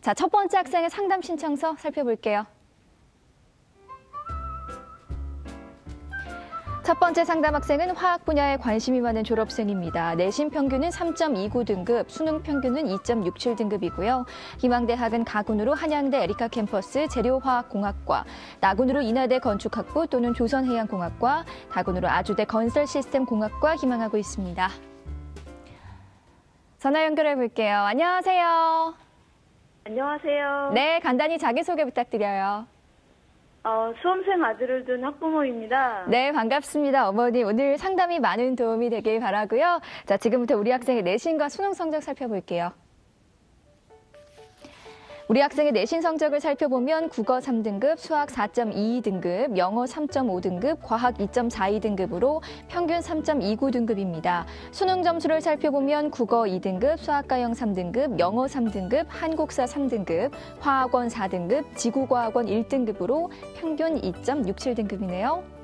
자, 첫 번째 학생의 상담 신청서 살펴볼게요. 첫 번째 상담 학생은 화학 분야에 관심이 많은 졸업생입니다. 내신 평균은 3.29등급, 수능 평균은 2.67등급이고요. 희망대학은 가군으로 한양대 에리카 캠퍼스 재료화학공학과, 나군으로 인하대 건축학부 또는 조선해양공학과, 다군으로 아주대 건설시스템공학과 희망하고 있습니다. 전화 연결해 볼게요. 안녕하세요. 안녕하세요. 네, 간단히 자기소개 부탁드려요. 수험생 아들을 둔 학부모입니다. 네, 반갑습니다. 어머니, 오늘 상담이 많은 도움이 되길 바라고요. 자, 지금부터 우리 학생의 내신과 수능 성적 살펴볼게요. 우리 학생의 내신 성적을 살펴보면 국어 3등급, 수학 4.22등급, 영어 3.5등급, 과학 2.42등급으로 평균 3.29등급입니다. 수능 점수를 살펴보면 국어 2등급, 수학과형 3등급, 영어 3등급, 한국사 3등급, 화학원 4등급, 지구과학원 1등급으로 평균 2.67등급이네요.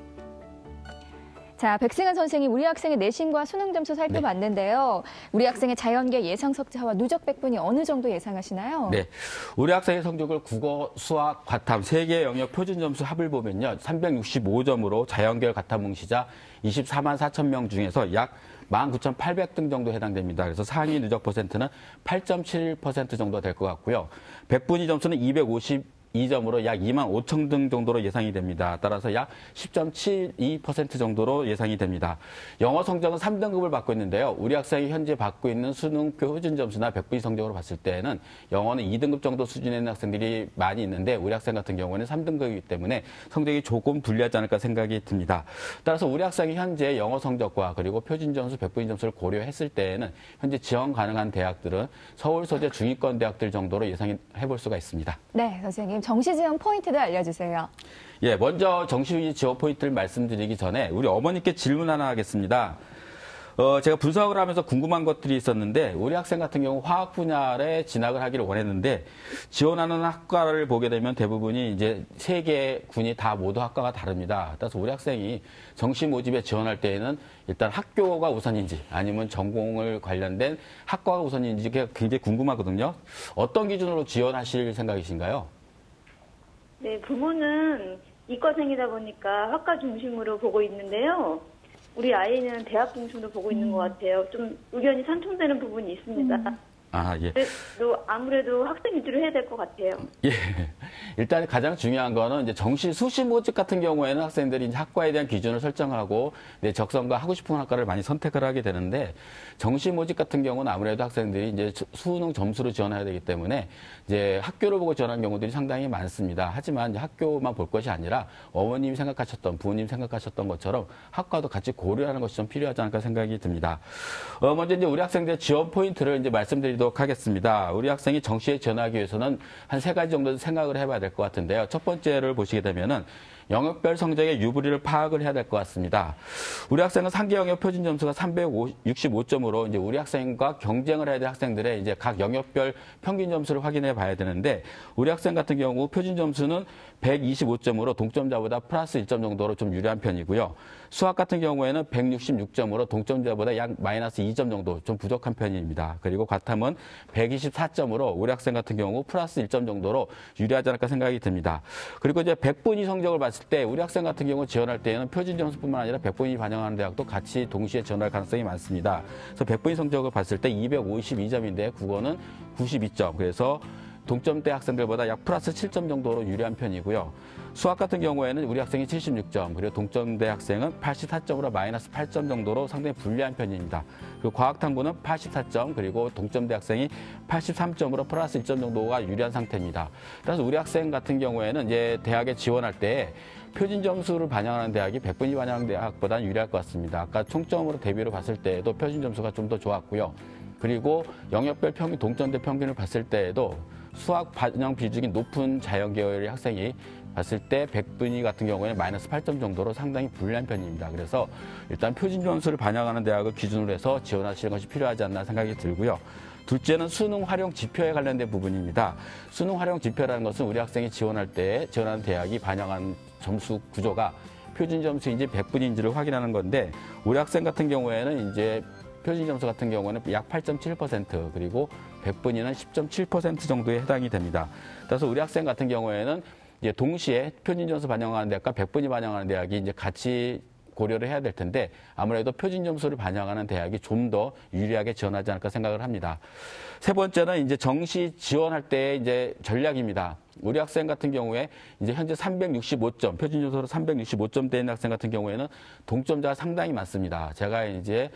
자, 백승환 선생님, 우리 학생의 내신과 수능 점수 살펴봤는데요. 우리 학생의 자연계 예상 석자와 누적 백분이 어느 정도 예상하시나요? 네, 우리 학생의 성적을 국어, 수학, 과탐 3개 영역 표준 점수 합을 보면요. 365점으로 자연계열 과탐 응시자 24만 4천 명 중에서 약 19,800등 정도 해당됩니다. 그래서 상위 누적 퍼센트는 8.71% 정도 될 것 같고요. 백분위 점수는 252점으로 약 2만 5천 등 정도로 예상이 됩니다. 따라서 약 10.72% 정도로 예상이 됩니다. 영어 성적은 3등급을 받고 있는데요. 우리 학생이 현재 받고 있는 수능 표준 점수나 백분위 성적으로 봤을 때는 영어는 2등급 정도 수준에 있는 학생들이 많이 있는데 우리 학생 같은 경우는 3등급이기 때문에 성적이 조금 불리하지 않을까 생각이 듭니다. 따라서 우리 학생이 현재 영어 성적과 그리고 표준 점수, 백분위 점수를 고려했을 때에는 현재 지원 가능한 대학들은 서울 소재 중위권 대학들 정도로 예상해 볼 수가 있습니다. 네, 선생님. 정시 지원 포인트를 알려주세요. 예, 먼저 정시 지원 포인트를 말씀드리기 전에 우리 어머니께 질문 하나 하겠습니다. 제가 분석을 하면서 궁금한 것들이 있었는데 우리 학생 같은 경우 화학 분야에 진학을 하기를 원했는데 지원하는 학과를 보게 되면 대부분이 이제 3개 군이 다 모두 학과가 다릅니다. 따라서 우리 학생이 정시 모집에 지원할 때에는 일단 학교가 우선인지 아니면 전공을 관련된 학과가 우선인지 굉장히 궁금하거든요. 어떤 기준으로 지원하실 생각이신가요? 네, 부모는 이과생이다 보니까 학과 중심으로 보고 있는데요. 우리 아이는 대학 중심으로 보고 있는 것 같아요. 좀 의견이 상충되는 부분이 있습니다. 아, 예. 그래도 아무래도 학생 위주로 해야 될 것 같아요. 예. 일단 가장 중요한 거는 이제 정시 수시 모집 같은 경우에는 학생들이 이제 학과에 대한 기준을 설정하고 내 적성과 하고 싶은 학과를 많이 선택을 하게 되는데 정시 모집 같은 경우는 아무래도 학생들이 이제 수능 점수로 지원해야 되기 때문에 이제 학교를 보고 지원하는 경우들이 상당히 많습니다. 하지만 이제 학교만 볼 것이 아니라 어머님이 생각하셨던, 부모님 생각하셨던 것처럼 학과도 같이 고려하는 것이 좀 필요하지 않을까 생각이 듭니다. 먼저 이제 우리 학생들의 지원 포인트를 이제 말씀드리도록 하겠습니다. 우리 학생이 정시에 지원하기 위해서는 한 3가지 정도 생각을 해봐야 될 것 같은데요. 첫 번째를 보시게 되면은 영역별 성적의 유불리를 파악을 해야 될 것 같습니다. 우리 학생은 상계 영역 표준 점수가 365점으로 이제 우리 학생과 경쟁을 해야 될 학생들의 이제 각 영역별 평균 점수를 확인해 봐야 되는데 우리 학생 같은 경우 표준 점수는 125점으로 동점자보다 플러스 1점 정도로 좀 유리한 편이고요. 수학 같은 경우에는 166점으로 동점자보다 약 마이너스 2점 정도 좀 부족한 편입니다. 그리고 과탐은 124점으로 우리 학생 같은 경우 플러스 1점 정도로 유리하지 않을까 생각이 듭니다. 그리고 이제 백분위 성적을 봤을 때 우리 학생 같은 경우 지원할 때에는 표준 점수뿐만 아니라 백분위 반영하는 대학도 같이 동시에 지원할 가능성이 많습니다. 그래서 백분위 성적을 봤을 때 252점인데 국어는 92점. 그래서 동점대 학생들보다 약 플러스 7점 정도로 유리한 편이고요. 수학 같은 경우에는 우리 학생이 76점, 그리고 동점대 학생은 84점으로 마이너스 8점 정도로 상당히 불리한 편입니다. 그리고 과학탐구는 84점, 그리고 동점대 학생이 83점으로 플러스 1점 정도가 유리한 상태입니다. 그래서 우리 학생 같은 경우에는 이제 대학에 지원할 때 표준 점수를 반영하는 대학이 백분위 반영하는 대학보다는 유리할 것 같습니다. 아까 총점으로 대비로 봤을 때에도 표준 점수가 좀 더 좋았고요. 그리고 영역별 평균, 동점대 평균을 봤을 때에도 수학 반영 비중이 높은 자연계열의 학생이 봤을 때 백분위 같은 경우에 마이너스 8점 정도로 상당히 불리한 편입니다. 그래서 일단 표준 점수를 반영하는 대학을 기준으로 해서 지원하시는 것이 필요하지 않나 생각이 들고요. 둘째는 수능 활용 지표에 관련된 부분입니다. 수능 활용 지표라는 것은 우리 학생이 지원할 때 지원하는 대학이 반영한 점수 구조가 표준 점수인지 백분위인지를 확인하는 건데 우리 학생 같은 경우에는 이제 표준 점수 같은 경우는 약 8.7% 그리고 100분위는 10.7% 정도에 해당이 됩니다. 그래서 우리 학생 같은 경우에는 이제 동시에 표준 점수 반영하는 대학과 100분위 반영하는 대학이 이제 같이 고려를 해야 될 텐데 아무래도 표준 점수를 반영하는 대학이 좀 더 유리하게 지원하지 않을까 생각을 합니다. 세 번째는 이제 정시 지원할 때의 이제 전략입니다. 우리 학생 같은 경우에 이제 현재 365점, 표준 점수로 365점대 있는 학생 같은 경우에는 동점자가 상당히 많습니다. 제가 이제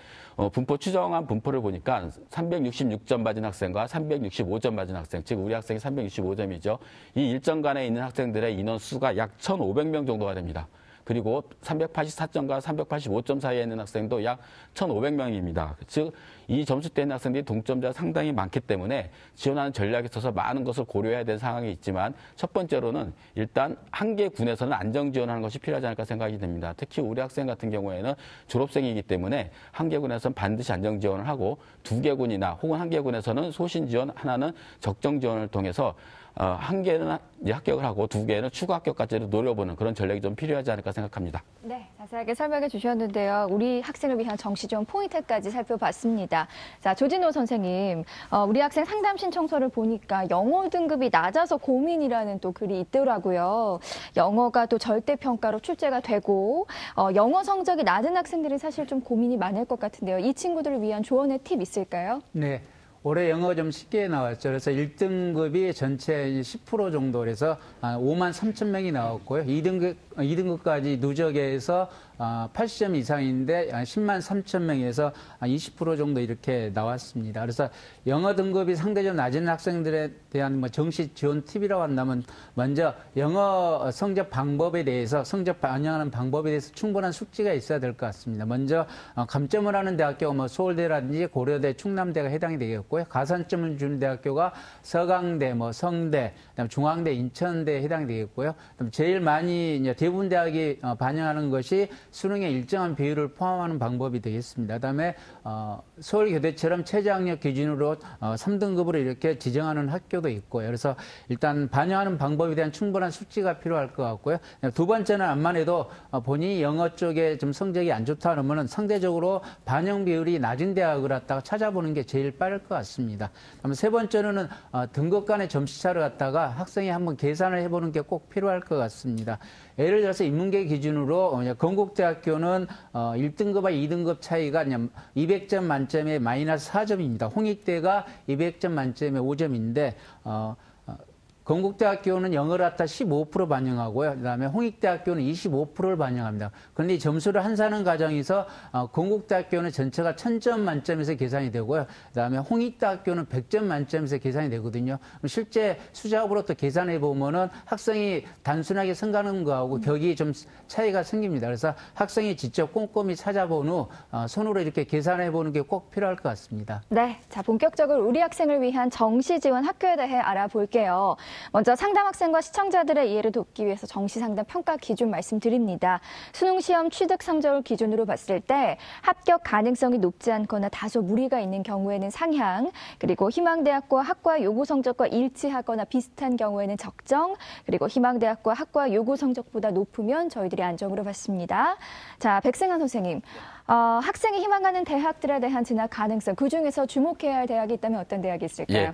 분포 추정한 분포를 보니까 366점 받은 학생과 365점 받은 학생, 즉 우리 학생이 365점이죠. 이 일정간에 있는 학생들의 인원 수가 약 1,500명 정도가 됩니다. 그리고 384점과 385점 사이에 있는 학생도 약 1,500명입니다. 즉, 이 점수대 있는 학생들이 동점자가 상당히 많기 때문에 지원하는 전략에 있어서 많은 것을 고려해야 되는 상황이 있지만 첫 번째로는 일단 한 개 군에서는 안정 지원하는 것이 필요하지 않을까 생각이 됩니다. 특히 우리 학생 같은 경우에는 졸업생이기 때문에 한 개 군에서는 반드시 안정 지원을 하고 두 개 군이나 혹은 한 개 군에서는 소신 지원, 하나는 적정 지원을 통해서 한 개는 이제 합격을 하고 두 개는 추가 합격까지도 노려보는 그런 전략이 좀 필요하지 않을까 생각합니다. 네, 자세하게 설명해 주셨는데요. 우리 학생을 위한 정시 지원 포인트까지 살펴봤습니다. 자, 조진호 선생님, 우리 학생 상담 신청서를 보니까 영어 등급이 낮아서 고민이라는 또 글이 있더라고요. 영어가 또 절대평가로 출제가 되고 영어 성적이 낮은 학생들이 사실 좀 고민이 많을 것 같은데요. 이 친구들을 위한 조언의 팁 있을까요? 네. 올해 영어 좀 쉽게 나왔죠. 그래서 1등급이 전체 10% 정도 그래서 5만 3천 명이 나왔고요. 2등급까지 누적해서 80점 이상인데 10만 3천 명에서 20% 정도 이렇게 나왔습니다. 그래서 영어 등급이 상대적으로 낮은 학생들에 대한 정시 지원 팁이라고 한다면 먼저 영어 성적 방법에 대해서 성적 반영하는 방법에 대해서 충분한 숙지가 있어야 될 것 같습니다. 먼저 감점을 하는 대학교가 서울대라든지 고려대, 충남대가 해당이 되겠고요. 가산점을 주는 대학교가 서강대, 성대, 그다음 중앙대, 인천대에 해당이 되겠고요. 그다음 제일 많이 이제 대부분 대학이 반영하는 것이 수능의 일정한 비율을 포함하는 방법이 되겠습니다. 그다음에 서울교대처럼 최저학력 기준으로 3등급으로 이렇게 지정하는 학교도 있고요. 그래서 일단 반영하는 방법에 대한 충분한 숙지가 필요할 것 같고요. 두 번째는 암만 해도 본인이 영어 쪽에 좀 성적이 안 좋다 그러면은 상대적으로 반영 비율이 낮은 대학을 갖다가 찾아보는 게 제일 빠를 것 같습니다. 그다음에 세 번째로는 등급 간의 점수차를 갖다가 학생이 한번 계산을 해보는 게 꼭 필요할 것 같습니다. 예를 들어서 인문계 기준으로 건국대학교는 1등급과 2등급 차이가 200점 만점에 마이너스 4점입니다. 홍익대가 200점 만점에 5점인데 건국대학교는 영어를 갖다 15% 반영하고요. 그다음에 홍익대학교는 25%를 반영합니다. 그런데 이 점수를 환산하는 과정에서 건국대학교는 전체가 1000점 만점에서 계산이 되고요. 그다음에 홍익대학교는 100점 만점에서 계산이 되거든요. 실제 수작업으로 또 계산해 보면은 학생이 단순하게 생각하는 거하고 격이 좀 차이가 생깁니다. 그래서 학생이 직접 꼼꼼히 찾아본 후 손으로 이렇게 계산해 보는 게 꼭 필요할 것 같습니다. 네, 자 본격적으로 우리 학생을 위한 정시 지원 학교에 대해 알아볼게요. 먼저 상담 학생과 시청자들의 이해를 돕기 위해서 정시 상담 평가 기준 말씀드립니다. 수능 시험 취득 성적을 기준으로 봤을 때 합격 가능성이 높지 않거나 다소 무리가 있는 경우에는 상향, 그리고 희망대학과 학과 요구 성적과 일치하거나 비슷한 경우에는 적정, 그리고 희망대학과 학과 요구 성적보다 높으면 저희들이 안정으로 봤습니다. 자, 백승환 선생님. 학생이 희망하는 대학들에 대한 진학 가능성, 그중에서 주목해야 할 대학이 있다면 어떤 대학이 있을까요? 예.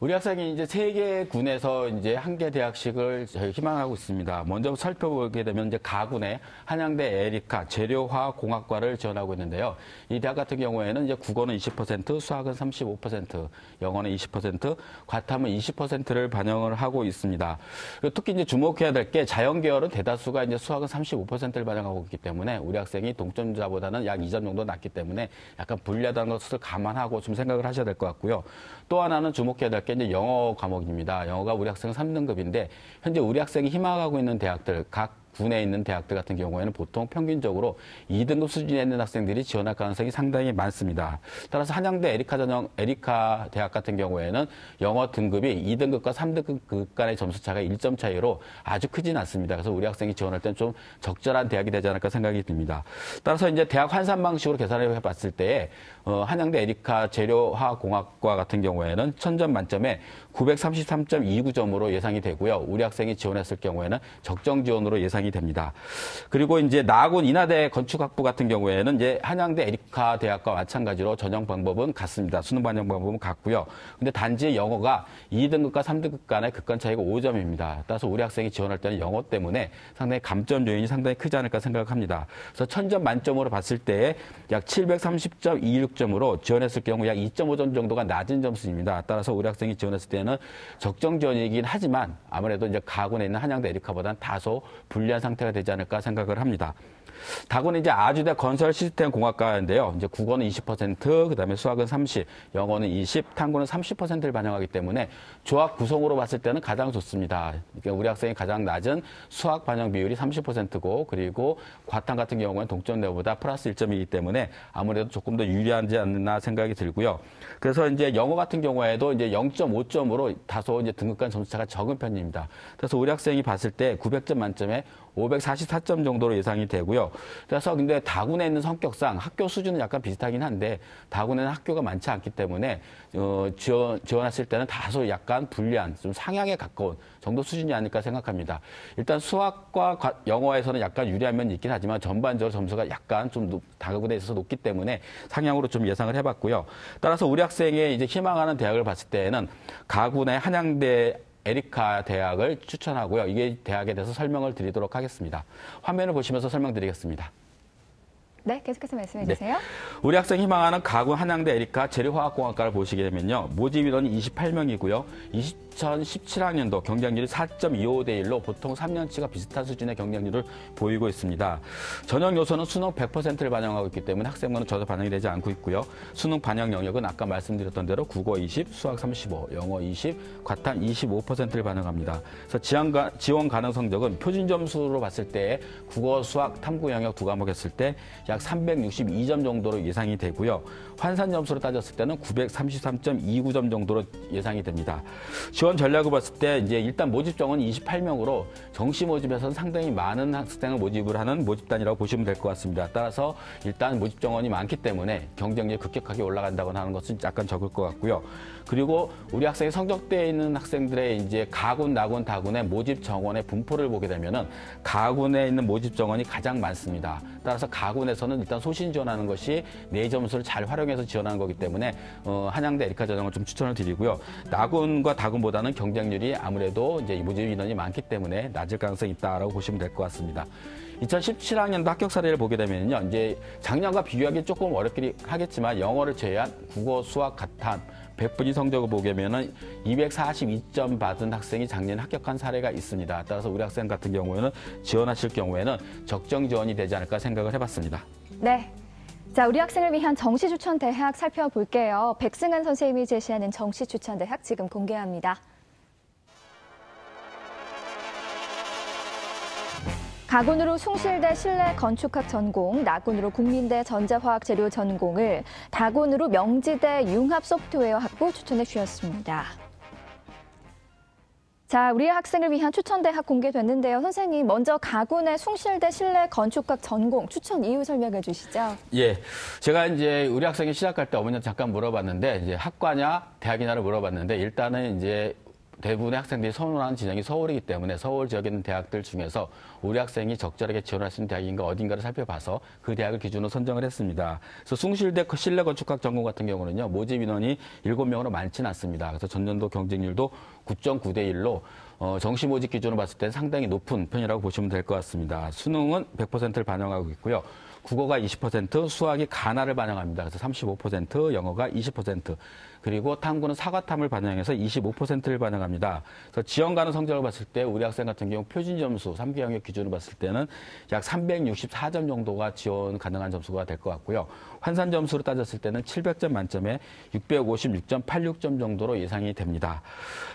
우리 학생이 이제 3개 군에서 이제 한 개 대학씩을 희망하고 있습니다. 먼저 살펴보게 되면 이제 가군에 한양대 에리카 재료화공학과를 지원하고 있는데요. 이 대학 같은 경우에는 이제 국어는 20%, 수학은 35%, 영어는 20%, 과탐은 20%를 반영을 하고 있습니다. 특히 이제 주목해야 될 게 자연계열은 대다수가 이제 수학은 35%를 반영하고 있기 때문에 우리 학생이 동점자보다는 약 2점 정도 낮기 때문에 약간 불리하다는 것을 감안하고 좀 생각을 하셔야 될 것 같고요. 또 하나는 주목해야 될 게 이제 영어 과목입니다. 영어가 우리 학생은 3등급인데 현재 우리 학생이 희망하고 있는 대학들, 각 군에 있는 대학들 같은 경우에는 보통 평균적으로 2등급 수준에 있는 학생들이 지원할 가능성이 상당히 많습니다. 따라서 한양대 에리카 대학 같은 경우에는 영어 등급이 2등급과 3등급 간의 점수 차가 1점 차이로 아주 크진 않습니다. 그래서 우리 학생이 지원할 때는 좀 적절한 대학이 되지 않을까 생각이 듭니다. 따라서 이제 대학 환산 방식으로 계산을 해봤을 때 한양대 에리카 재료화공학과 같은 경우에는 1000점 만점에 933.29점으로 예상이 되고요. 우리 학생이 지원했을 경우에는 적정 지원으로 예상이 예상이 됩니다. 그리고 이제 나군 인하대 건축학부 같은 경우에는 이제 한양대 에리카 대학과 마찬가지로 전형 방법은 같습니다. 수능 반영 방법은 같고요. 근데 단지 영어가 2등급과 3등급 간의 극간 차이가 5점입니다. 따라서 우리 학생이 지원할 때는 영어 때문에 상당히 감점 요인이 상당히 크지 않을까 생각합니다. 그래서 1000점 만점으로 봤을 때 약 730.26점으로 지원했을 경우 약 2.5점 정도가 낮은 점수입니다. 따라서 우리 학생이 지원했을 때는 적정 지원이긴 하지만 아무래도 이제 가군에 있는 한양대 에리카보다는 다소 불리한 상태가 되지 않을까 생각을 합니다. 다군은 이제 아주대 건설 시스템 공학과인데요. 이제 국어는 20%, 그다음에 수학은 30, 영어는 20, 탐구는 30%를 반영하기 때문에 조합 구성으로 봤을 때는 가장 좋습니다. 그러니까 우리 학생이 가장 낮은 수학 반영 비율이 30%고, 그리고 과탐 같은 경우는 동점 내보다 플러스 1점이기 때문에 아무래도 조금 더 유리하지 않나 생각이 들고요. 그래서 이제 영어 같은 경우에도 이제 0.5점으로 다소 이제 등급 간 점수차가 적은 편입니다. 그래서 우리 학생이 봤을 때 900점 만점에 544점 정도로 예상이 되고요. 그래서 근데 다군에 있는 성격상 학교 수준은 약간 비슷하긴 한데 다군에는 학교가 많지 않기 때문에 지원했을 때는 다소 약간 불리한 좀 상향에 가까운 정도 수준이 아닐까 생각합니다. 일단 수학과 영어에서는 약간 유리한 면이 있긴 하지만 전반적으로 점수가 약간 좀 다군에 있어서 높기 때문에 상향으로 좀 예상을 해봤고요. 따라서 우리 학생의 이제 희망하는 대학을 봤을 때는 가군의 한양대 에리카 대학을 추천하고요. 이게 대학에 대해서 설명을 드리도록 하겠습니다. 화면을 보시면서 설명드리겠습니다. 네, 계속해서 말씀해 주세요. 네. 우리 학생이 희망하는 가군 한양대 에리카 재료화학공학과를 보시게 되면요. 모집 인원이 28명이고요. 2017학년도 경쟁률이 4.25대 1로 보통 3년치가 비슷한 수준의 경쟁률을 보이고 있습니다. 전형 요소는 수능 100%를 반영하고 있기 때문에 학생부는 전혀 반영이 되지 않고 있고요. 수능 반영 영역은 아까 말씀드렸던 대로 국어 20, 수학 35, 영어 20, 과탐 25%를 반영합니다. 그래서 지원 가능 성적은 표준 점수로 봤을 때 국어, 수학, 탐구 영역 두 과목 했을 때 약 362점 정도로 예상이 되고요. 환산 점수로 따졌을 때는 933.29점 정도로 예상이 됩니다. 지원 전략을 봤을 때 이제 일단 모집 정원 28명으로 정시 모집에서는 상당히 많은 학생을 모집을 하는 모집단이라고 보시면 될 것 같습니다. 따라서 일단 모집 정원이 많기 때문에 경쟁률이 급격하게 올라간다거나 하는 것은 약간 적을 것 같고요. 그리고 우리 학생이 성적대에 있는 학생들의 이제 가군, 나군, 다군의 모집 정원의 분포를 보게 되면은 가군에 있는 모집 정원이 가장 많습니다. 따라서 가군에서는 일단 소신 지원하는 것이 내 점수를 잘 활용해서 지원하는 거기 때문에 한양대 에리카 전형을 좀 추천을 드리고요. 나군과 다군보다는 경쟁률이 아무래도 이제 모집 인원이 많기 때문에 낮을 가능성이 있다라고 보시면 될 것 같습니다. 2017학년도 합격 사례를 보게 되면요, 이제 작년과 비교하기 조금 어렵긴 하겠지만 영어를 제외한 국어, 수학, 과탐 100분위 성적을 보게 되면은 242점 받은 학생이 작년에 합격한 사례가 있습니다. 따라서 우리 학생 같은 경우에는 지원하실 경우에는 적정 지원이 되지 않을까 생각을 해봤습니다. 네. 자, 우리 학생을 위한 정시 추천 대학 살펴볼게요. 백승환 선생님이 제시하는 정시 추천 대학 지금 공개합니다. 가군으로 숭실대 실내건축학 전공, 나군으로 국민대 전자화학재료 전공을, 다군으로 명지대 융합소프트웨어 학부 추천해 주셨습니다. 자, 우리 학생을 위한 추천대학 공개됐는데요. 선생님, 먼저 가군의 숭실대 실내건축학 전공 추천 이유 설명해 주시죠. 예. 제가 이제 우리 학생이 시작할 때 어머니한테 잠깐 물어봤는데, 이제 학과냐, 대학이냐를 물어봤는데, 일단은 이제 대부분의 학생들이 선호하는 진영이 서울이기 때문에 서울 지역에 있는 대학들 중에서 우리 학생이 적절하게 지원할 수 있는 대학인가 어딘가를 살펴봐서 그 대학을 기준으로 선정을 했습니다. 그래서 숭실대 실내건축학 전공 같은 경우는요, 모집 인원이 7명으로 많지는 않습니다. 그래서 전년도 경쟁률도 9.9대 1로 정시 모집 기준으로 봤을 때 상당히 높은 편이라고 보시면 될 것 같습니다. 수능은 100%를 반영하고 있고요. 국어가 20%, 수학이 가나를 반영합니다. 그래서 35%, 영어가 20%, 그리고 탐구는 사과탐을 반영해서 25%를 반영합니다. 그래서 지원 가능 성적을 봤을 때 우리 학생 같은 경우 표준 점수 3개 영역 기준으로 봤을 때는 약 364점 정도가 지원 가능한 점수가 될 것 같고요. 환산 점수로 따졌을 때는 700점 만점에 656.86점 정도로 예상이 됩니다.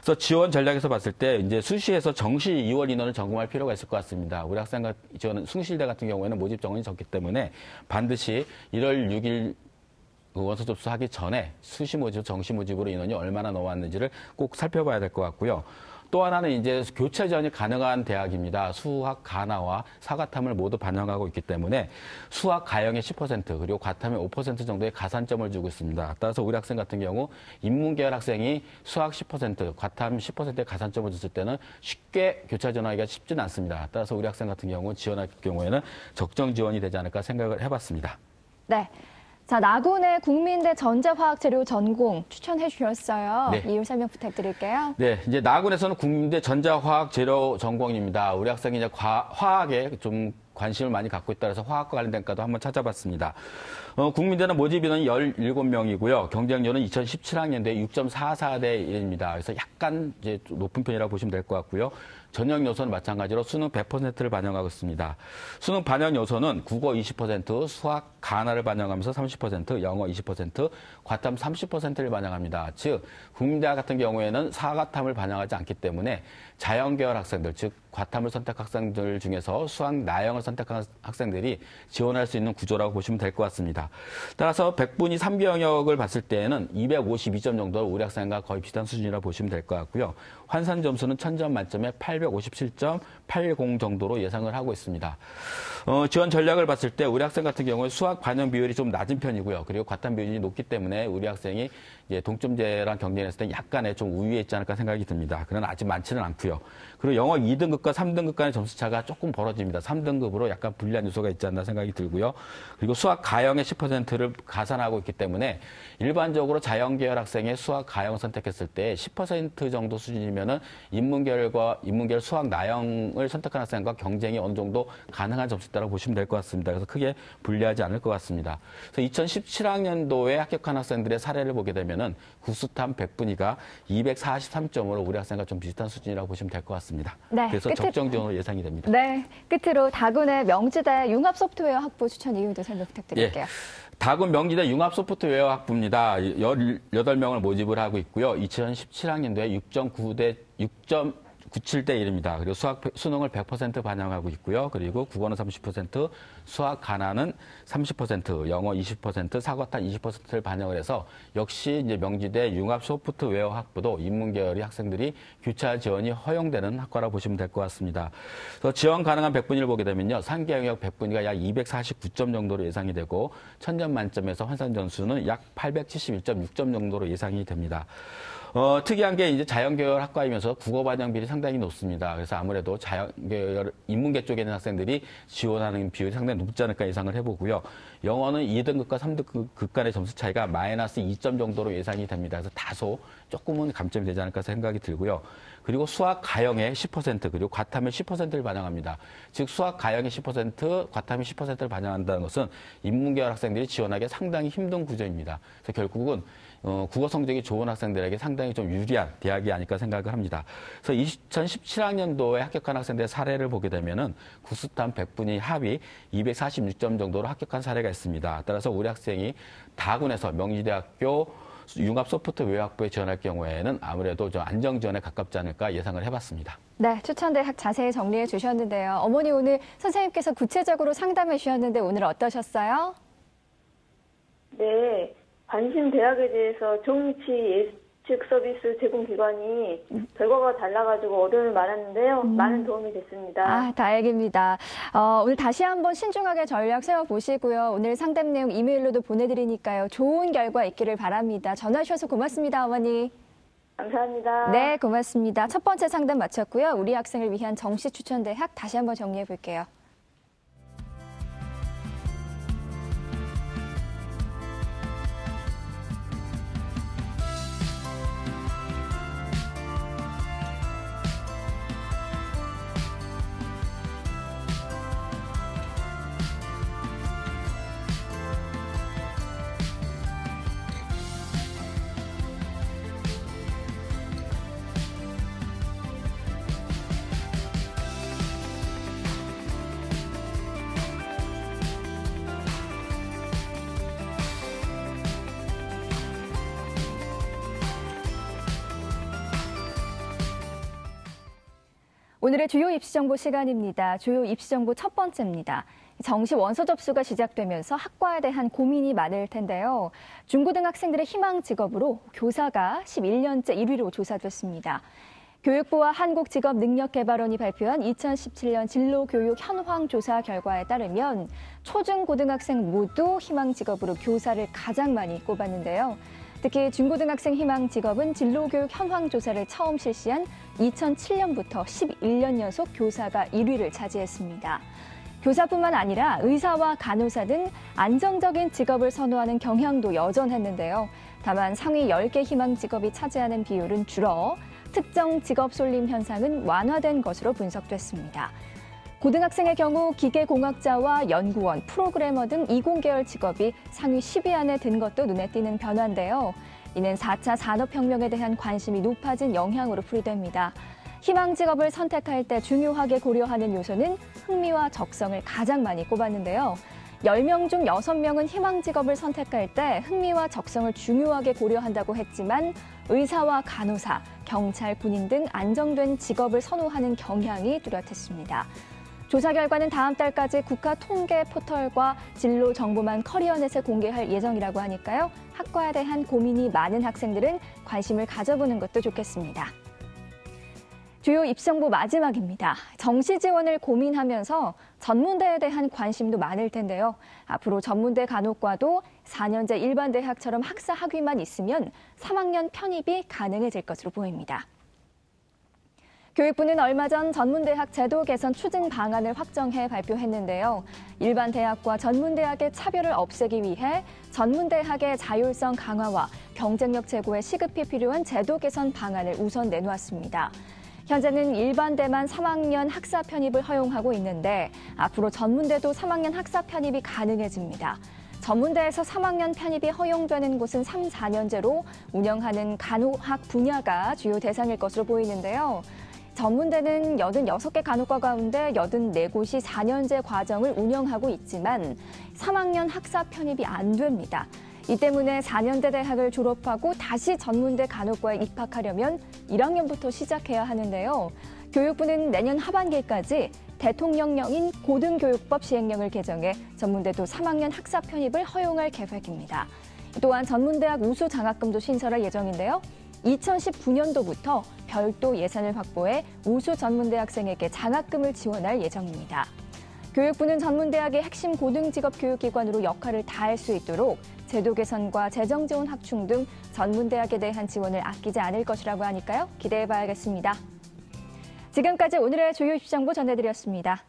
그래서 지원 전략에서 봤을 때 이제 수시에서 정시 2월 인원을 점검할 필요가 있을 것 같습니다. 우리 학생 지원은 숭실대 같은 경우에는 모집 정원이 적기 때문에 반드시 1월 6일 원서 접수하기 전에 수시 모집, 정시 모집으로 인원이 얼마나 나왔는지를 꼭 살펴봐야 될 것 같고요. 또 하나는 이제 교차 지원이 가능한 대학입니다. 수학 가나와 사과탐을 모두 반영하고 있기 때문에 수학 가형의 10% 그리고 과탐의 5% 정도의 가산점을 주고 있습니다. 따라서 우리 학생 같은 경우 인문계열 학생이 수학 10%, 과탐 10%의 가산점을 줬을 때는 쉽게 교차 지원하기가 쉽지는 않습니다. 따라서 우리 학생 같은 경우 지원할 경우에는 적정 지원이 되지 않을까 생각을 해봤습니다. 네. 자, 나군의 국민대 전자화학재료 전공 추천해 주셨어요. 네. 이유 설명 부탁드릴게요. 네, 이제 나군에서는 국민대 전자화학재료 전공입니다. 우리 학생이 이제 화학에 좀 관심을 많이 갖고 있다 해서 화학과 관련된 과도 한번 찾아봤습니다. 국민대는 모집 인원이 17명이고요. 경쟁률은 2017학년도에 6.44대 1입니다. 그래서 약간 이제 높은 편이라고 보시면 될 것 같고요. 전형 요소는 마찬가지로 수능 100%를 반영하고 있습니다. 수능 반영 요소는 국어 20%, 수학 가나를 반영하면서 30%, 영어 20%, 과탐 30%를 반영합니다. 즉 국민대학 같은 경우에는 사과탐을 반영하지 않기 때문에 자연계열 학생들, 즉 과탐을 선택한 학생들 중에서 수학 나형을 선택한 학생들이 지원할 수 있는 구조라고 보시면 될 것 같습니다. 따라서 100분위 3개 영역을 봤을 때에는 252점 정도 우리 학생과 거의 비슷한 수준이라고 보시면 될 것 같고요. 환산 점수는 1000점 만점에 857.80 정도로 예상을 하고 있습니다. 지원 전략을 봤을 때 우리 학생 같은 경우에 수학 반영 비율이 좀 낮은 편이고요. 그리고 과탐 비율이 높기 때문에 우리 학생이 이제 동점제랑 경쟁했을 때 약간의 좀 우위에 있지 않을까 생각이 듭니다. 그러나 아직 많지는 않고요. 그리고 영어 2등급과 3등급 간의 점수 차가 조금 벌어집니다. 3등급으로 약간 불리한 요소가 있지 않나 생각이 들고요. 그리고 수학 가형의 10%를 가산하고 있기 때문에 일반적으로 자연계열 학생의 수학 가형 선택했을 때 10% 정도 수준이면은 인문계열 수학 나형을 선택한 학생과 경쟁이 어느 정도 가능한 점수다라고 보시면 될 것 같습니다. 그래서 크게 불리하지 않을 것 같습니다. 그래서 2017학년도에 합격한 학생들의 사례를 보게 되면은 국수탐 100분위가 243점으로 우리 학생과 좀 비슷한 수준이라고 보시면 될 것 같습니다. 네, 그래서 적정 지원으로 예상이 됩니다. 네, 끝으로 다군의 명지대 융합 소프트웨어 학부 추천 이유도 설명 부탁드릴게요. 예. 다군 명지대 융합 소프트웨어 학부입니다. 18명을 모집을 하고 있고요. 2017학년도에 6.97대 1입니다. 그리고 수능을 100% 반영하고 있고요. 그리고 국어는 30%, 수학 가나는 30%, 영어 20%, 사과탐 20%를 반영을 해서 역시 이제 명지대 융합 소프트웨어 학부도 인문계열의 학생들이 교차 지원이 허용되는 학과라고 보시면 될 것 같습니다. 그래서 지원 가능한 100분위를 보게 되면요. 3개 영역 100분위가 약 249점 정도로 예상이 되고 1000점 만점에서 환산 점수는 약 871.6점 정도로 예상이 됩니다. 특이한 게 이제 자연계열 학과이면서 국어 반영 비율이 상당히 높습니다. 그래서 아무래도 자연계열, 인문계 쪽에 있는 학생들이 지원하는 비율이 상당히 높지 않을까 예상을 해보고요. 영어는 2등급과 3등급 간의 점수 차이가 마이너스 2점 정도로 예상이 됩니다. 그래서 다소 조금은 감점이 되지 않을까 생각이 들고요. 그리고 수학 가형의 10% 그리고 과탐의 10%를 반영합니다. 즉 수학 가형의 10%, 과탐의 10%를 반영한다는 것은 인문계열 학생들이 지원하기 상당히 힘든 구조입니다. 그래서 결국은 국어 성적이 좋은 학생들에게 상당히 좀 유리한 대학이 아닐까 생각을 합니다. 그래서 2017학년도에 합격한 학생들의 사례를 보게 되면은 국수탐 100분위 합이 246점 정도로 합격한 사례가 있습니다. 따라서 우리 학생이 다군에서 명지대학교 융합 소프트웨어 학부에 지원할 경우에는 아무래도 좀 안정 지원에 가깝지 않을까 예상을 해봤습니다. 네, 추천 대학 자세히 정리해 주셨는데요. 어머니 오늘 선생님께서 구체적으로 상담해 주셨는데 오늘 어떠셨어요? 네, 관심 대학에 대해서 정치 예측 서비스 제공 기관이 결과가 달라가지고 어려움이 많았는데요. 많은 도움이 됐습니다. 아, 다행입니다. 오늘 다시 한번 신중하게 전략 세워보시고요. 오늘 상담 내용 이메일로도 보내드리니까요. 좋은 결과 있기를 바랍니다. 전화 주셔서 고맙습니다, 어머니. 감사합니다. 네, 고맙습니다. 첫 번째 상담 마쳤고요. 우리 학생을 위한 정시 추천 대학 다시 한번 정리해 볼게요. 오늘의 주요 입시 정보 시간입니다. 주요 입시 정보 첫 번째입니다. 정시 원서 접수가 시작되면서 학과에 대한 고민이 많을 텐데요. 중고등학생들의 희망 직업으로 교사가 11년째 1위로 조사됐습니다. 교육부와 한국직업능력개발원이 발표한 2017년 진로교육 현황 조사 결과에 따르면 초중고등학생 모두 희망직업으로 교사를 가장 많이 꼽았는데요. 특히 중고등학생 희망직업은 진로교육 현황 조사를 처음 실시한 2007년부터 11년 연속 교사가 1위를 차지했습니다. 교사뿐만 아니라 의사와 간호사 등 안정적인 직업을 선호하는 경향도 여전했는데요. 다만 상위 10개 희망 직업이 차지하는 비율은 줄어 특정 직업 쏠림 현상은 완화된 것으로 분석됐습니다. 고등학생의 경우 기계공학자와 연구원, 프로그래머 등 이공계열 직업이 상위 10위 안에 든 것도 눈에 띄는 변화인데요. 이는 4차 산업혁명에 대한 관심이 높아진 영향으로 풀이됩니다. 희망 직업을 선택할 때 중요하게 고려하는 요소는 흥미와 적성을 가장 많이 꼽았는데요. 10명 중 6명은 희망 직업을 선택할 때 흥미와 적성을 중요하게 고려한다고 했지만 의사와 간호사, 경찰, 군인 등 안정된 직업을 선호하는 경향이 뚜렷했습니다. 조사 결과는 다음 달까지 국가 통계 포털과 진로 정보만 커리어넷에 공개할 예정이라고 하니까요. 학과에 대한 고민이 많은 학생들은 관심을 가져보는 것도 좋겠습니다. 주요 입시정보 마지막입니다. 정시 지원을 고민하면서 전문대에 대한 관심도 많을 텐데요. 앞으로 전문대 간호과도 4년제 일반 대학처럼 학사 학위만 있으면 3학년 편입이 가능해질 것으로 보입니다. 교육부는 얼마 전 전문대학 제도 개선 추진 방안을 확정해 발표했는데요. 일반 대학과 전문대학의 차별을 없애기 위해 전문대학의 자율성 강화와 경쟁력 제고에 시급히 필요한 제도 개선 방안을 우선 내놓았습니다. 현재는 일반대만 3학년 학사 편입을 허용하고 있는데 앞으로 전문대도 3학년 학사 편입이 가능해집니다. 전문대에서 3학년 편입이 허용되는 곳은 3, 4년제로 운영하는 간호학 분야가 주요 대상일 것으로 보이는데요. 전문대는 86개 간호과 가운데 84곳이 4년제 과정을 운영하고 있지만 3학년 학사 편입이 안 됩니다. 이 때문에 4년대 대학을 졸업하고 다시 전문대 간호과에 입학하려면 1학년부터 시작해야 하는데요. 교육부는 내년 하반기까지 대통령령인 고등교육법 시행령을 개정해 전문대도 3학년 학사 편입을 허용할 계획입니다. 또한 전문대학 우수 장학금도 신설할 예정인데요. 2019년도부터 별도 예산을 확보해 우수 전문대학생에게 장학금을 지원할 예정입니다. 교육부는 전문대학의 핵심 고등직업교육기관으로 역할을 다할 수 있도록 제도 개선과 재정 지원 확충 등 전문대학에 대한 지원을 아끼지 않을 것이라고 하니까요. 기대해봐야겠습니다. 지금까지 오늘의 주요 입시 정보 전해드렸습니다.